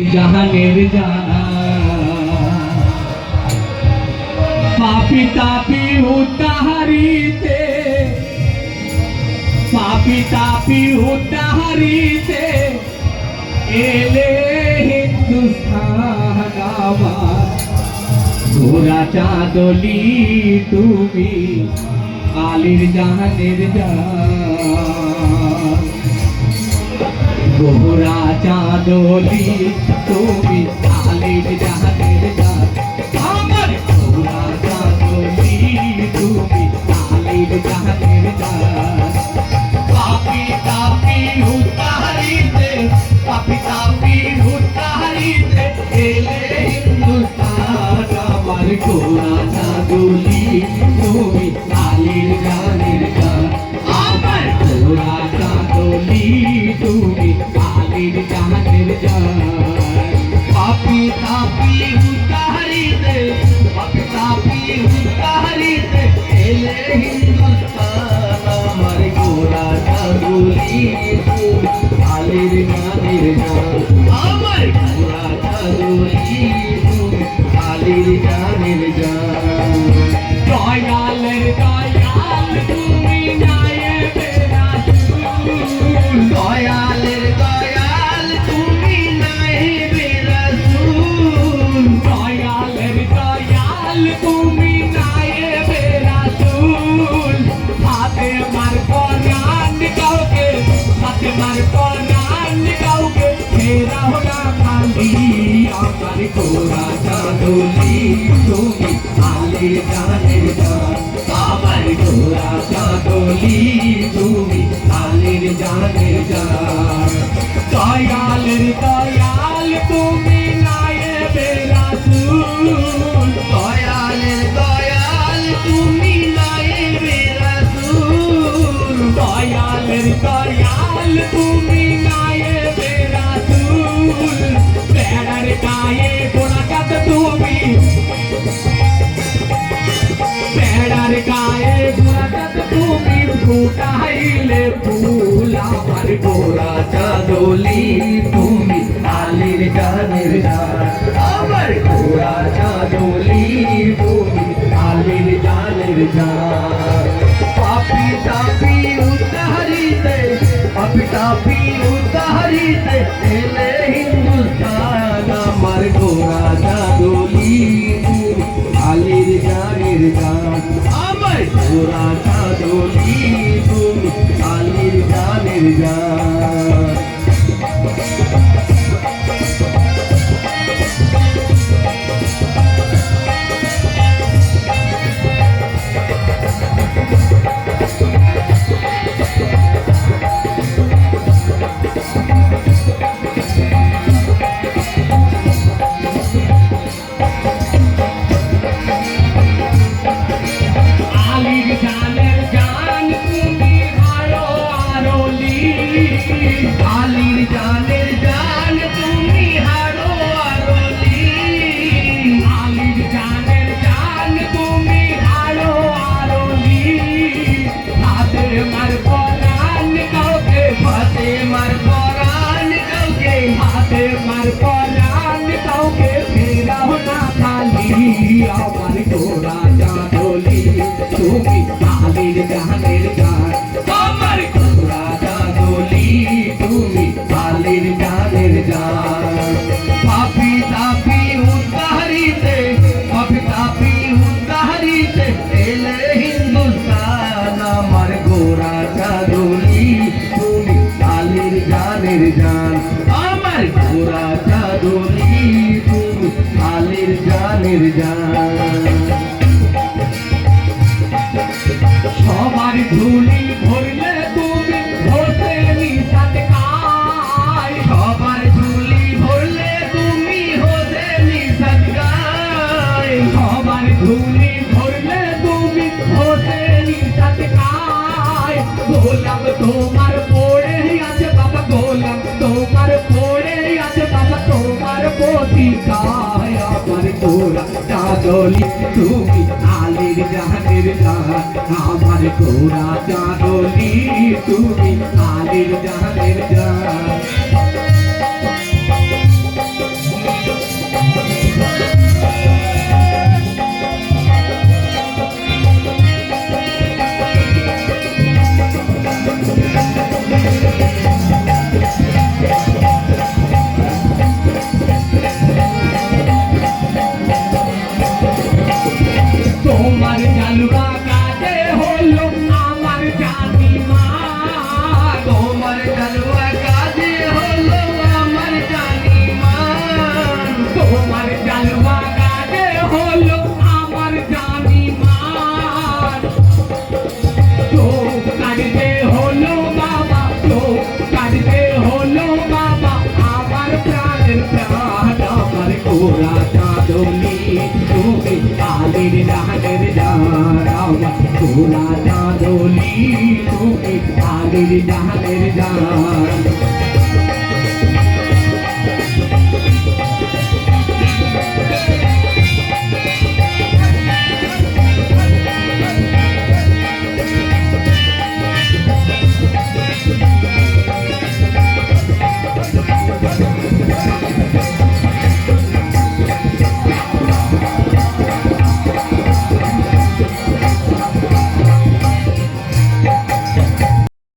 জাহানের জানা পাপি তাপি উদ্ধারিতে পাপি তাপি উদ্ধারিতে এলে হিন্দুস্তান আমার গোরা চাঁদলি তুমি আলির জাহানের জান গোরা চাঁদলি তুমি আলির জাহানের জান আমার গোরা চাঁদলি তুমি আলির জাহানের জান পাপি তাপি উদ্ধারিতে পাপি তাপি উদ্ধারিতে এলে হিন্দুস্তান আমার গোরা চাঁদলি তুমি আলির জাহানের জান আমার গোরা চাঁদলি তুমি আলির জাহানের জান পাপি তাপি উদ্ধারিতে পাপি তাপি উদ্ধারিতে এলে হিন্দুস্তান আমার গোরা চাঁদলি তুমি আলির জাহানের জান আমার গোরা চাঁদলি তুমি আলির জাহানের জান দয়ালের দয়াল তুমি নায়েবে রাসূল দয়ালের দয়াল তুমি নায়েবে রাসূল দয়ালের দয়াল তুমি নায়েবে রাসূল ফাতেমার কোরআন কাউকে ফাতেমার কোরআন কাউকে ফেরাও না খালি আমার গোরা চাঁদলি তুমি আলির জাহানের জান আমার গোরা চাঁদলি তুমি আলির জাহানের জান দয়ালের দয়াল তুমি নায়েবে রাসূল দয়ালের দয়াল তুমি নায়েবে রাসূল দয়ালের দয়াল তুমি নায়েবে রাসূল বেড়ার গায়ে গোলাকাত তুমি বেড়ার গায়ে গোলাকাত তুমি ফুটাইলে ফুল আমার গোরা চাঁদলি তুমি আলির জাহানের জান আমার গোরা চাঁদলি তুমি আলির জাহানের জান পাপি তাপি উদ্ধারিতে পাপি তাপি উদ্ধারিতে এলে হিন্দুস্তান আমার গোরা চাঁদলি তুমি আলির জাহানের জান আমার গোরা চাঁদলি তুমি আলির জাহানের জান আলির জানের জান তুমি হারো আরলি আলির জানের জান তুমি হারো আরলি ফাতেমার কোরআন কাউকে ফাতেমার কোরআন কাউকে ফাতেমার কোরআন কাউকে ফেরাও না খালি আমার গোরা চাঁদলি তুমি আলির জাহানের জান আমার গোরা চাঁদলি তুমি আলির জাহানের জান পাপি তাপি উদ্ধারিতে পাপি তাপি উদ্ধারিতে এলে হিন্দুস্তান আমার গোরা চাঁদলি তুমি আলির জাহানের জান আমার গোরা চাঁদলি তুমি আলির জাহানের জান সবার ধুলি ভরলে তুমি ভরতে নিষাদ গায় সবার ধুলি ভরলে তুমি হতে নিষাদ গায় সবার ধুলি ভরলে তুমি হতে নিষাদ গায় গোলাম তোমার পড়ে আছে বাবা গোলাম তোমার পড়ে আছে বাবা তোমার প্রতিকায় আমার গোরা চাঁদলি তুমি আলির জাহানের জান আমার গোরা চাঁদলি তুমি আলির জাহানের জান তোরা চাঁদনি তুমি কালির জাহানের জান আমার তোরা চাঁদনি তুমি কালির জাহানের জান